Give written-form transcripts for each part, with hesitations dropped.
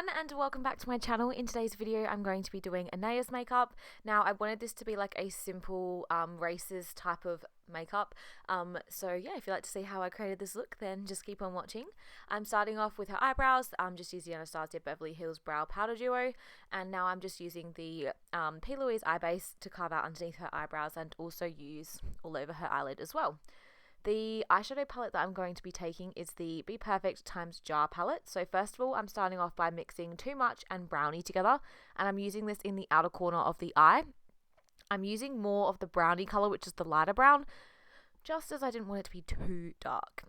everyone and welcome back to my channel. In today's video I'm going to be doing Anaya's makeup. Now I wanted this to be like a simple races type of makeup, so yeah, if you'd like to see how I created this look then just keep on watching. I'm starting off with her eyebrows. I'm just using Anastasia Beverly Hills Brow Powder Duo, and now I'm just using the P. Louise eye base to carve out underneath her eyebrows and also use all over her eyelid as well. The eyeshadow palette that I'm going to be taking is the Be Perfect times Jar palette. So first of all, I'm starting off by mixing Too Much and Brownie together, and I'm using this in the outer corner of the eye. I'm using more of the brownie colour, which is the lighter brown, just as I didn't want it to be too dark.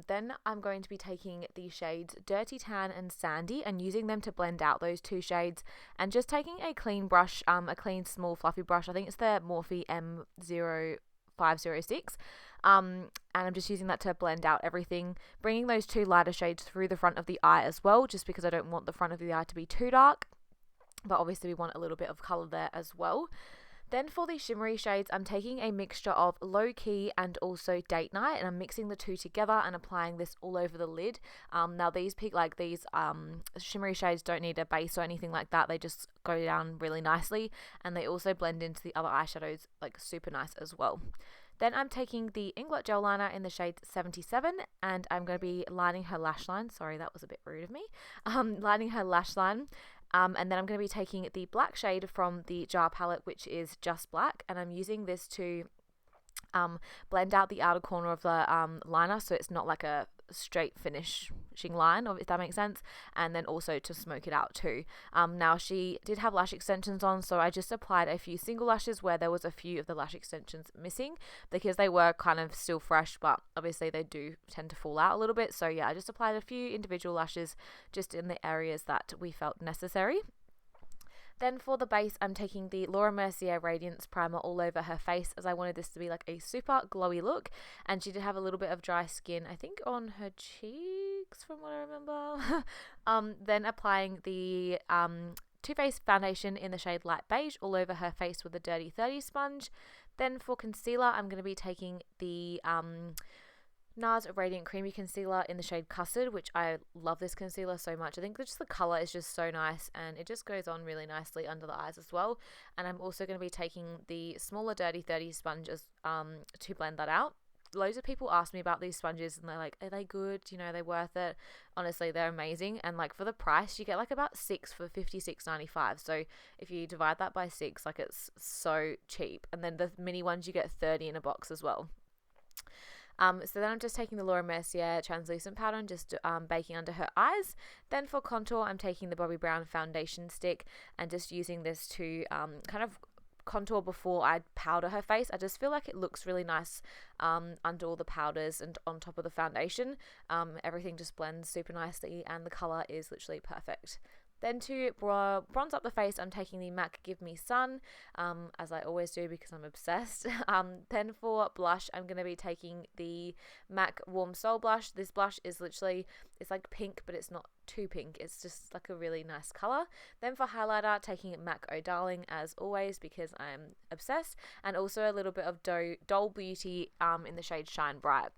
Then I'm going to be taking the shades Dirty Tan and Sandy and using them to blend out those two shades, and just taking a clean brush, a clean small fluffy brush. I think it's the Morphe M0506. And I'm just using that to blend out everything, bringing those two lighter shades through the front of the eye as well, just because I don't want the front of the eye to be too dark, but obviously we want a little bit of colour there as well. Then for the shimmery shades, I'm taking a mixture of Low Key and also Date Night, and I'm mixing the two together and applying this all over the lid. Now these shimmery shades don't need a base or anything like that, they just go down really nicely, and they also blend into the other eyeshadows like super nice as well. Then I'm taking the Inglot Gel Liner in the shade 77, and I'm going to be lining her lash line. Sorry, that was a bit rude of me. Lining her lash line. And then I'm going to be taking the black shade from the Jar palette, which is Just Black, and I'm using this to blend out the outer corner of the liner, so it's not like a straight finishing line, if that makes sense, and then also to smoke it out too. Now she did have lash extensions on, so I just applied a few single lashes where there was a few of the lash extensions missing, because they were kind of still fresh, but obviously they do tend to fall out a little bit. So yeah, I just applied a few individual lashes just in the areas that we felt necessary. Then for the base, I'm taking the Laura Mercier Radiance Primer all over her face, as I wanted this to be like a super glowy look, and she did have a little bit of dry skin, I think on her cheeks from what I remember. Then applying the Too Faced foundation in the shade Light Beige all over her face with a Dirty 30 sponge. Then for concealer, I'm going to be taking the NARS Radiant Creamy Concealer in the shade Custard, which I love this concealer so much. I think just the colour is just so nice, and it just goes on really nicely under the eyes as well. And I'm also going to be taking the smaller Dirty 30 sponges to blend that out. Loads of people ask me about these sponges and they're like, are they good? You know, are they worth it? Honestly, they're amazing, and like for the price you get like about 6 for $56.95. So if you divide that by 6, like it's so cheap. And then the mini ones you get 30 in a box as well. So then I'm just taking the Laura Mercier translucent powder and just baking under her eyes. Then for contour, I'm taking the Bobbi Brown foundation stick and just using this to kind of contour before I powder her face. I just feel like it looks really nice under all the powders and on top of the foundation. Everything just blends super nicely and the colour is literally perfect. Then to bronze up the face, I'm taking the MAC Give Me Sun, as I always do because I'm obsessed. Then for blush, I'm going to be taking the MAC Warm Soul Blush. This blush is literally, it's like pink, but it's not too pink. It's just like a really nice colour. Then for highlighter, taking MAC Oh Darling as always because I'm obsessed. And also a little bit of Doll Beauty in the shade Shine Bright.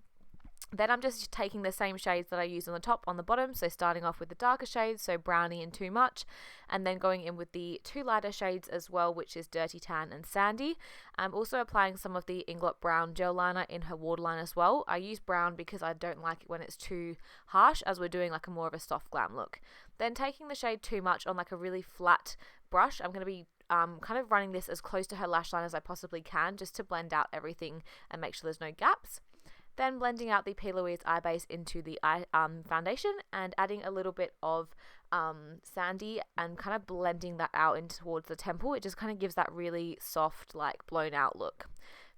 Then I'm just taking the same shades that I used on the top on the bottom, so starting off with the darker shades, so Brownie and Too Much, and then going in with the two lighter shades as well, which is Dirty Tan and Sandy. I'm also applying some of the Inglot Brown gel liner in her waterline as well. I use brown because I don't like it when it's too harsh, as we're doing like a more of a soft glam look. Then taking the shade Too Much on like a really flat brush, I'm going to be kind of running this as close to her lash line as I possibly can, just to blend out everything and make sure there's no gaps. Then blending out the P. Louise eye base into the eye foundation and adding a little bit of Sandy and kind of blending that out in towards the temple. It just kind of gives that really soft, like blown out look.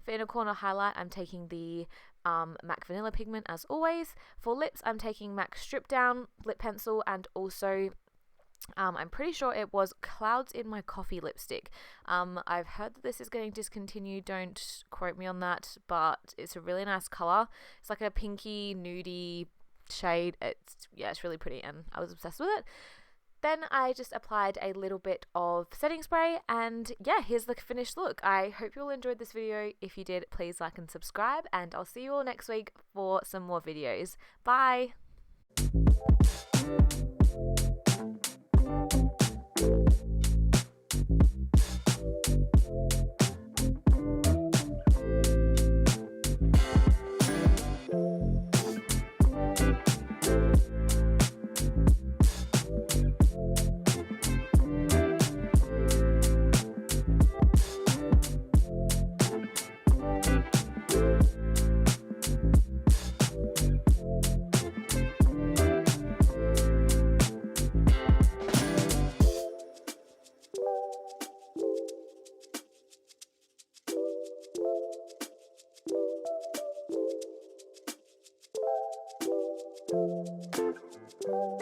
For inner corner highlight, I'm taking the MAC Vanilla Pigment as always. For lips, I'm taking MAC Strip Down Lip Pencil and also I'm pretty sure it was Clouds in My Coffee lipstick. I've heard that this is getting discontinued, don't quote me on that, but it's a really nice colour. It's like a pinky, nudie shade. It's really pretty and I was obsessed with it. Then I just applied a little bit of setting spray and yeah, here's the finished look. I hope you all enjoyed this video. If you did, please like and subscribe, and I'll see you all next week for some more videos. Bye!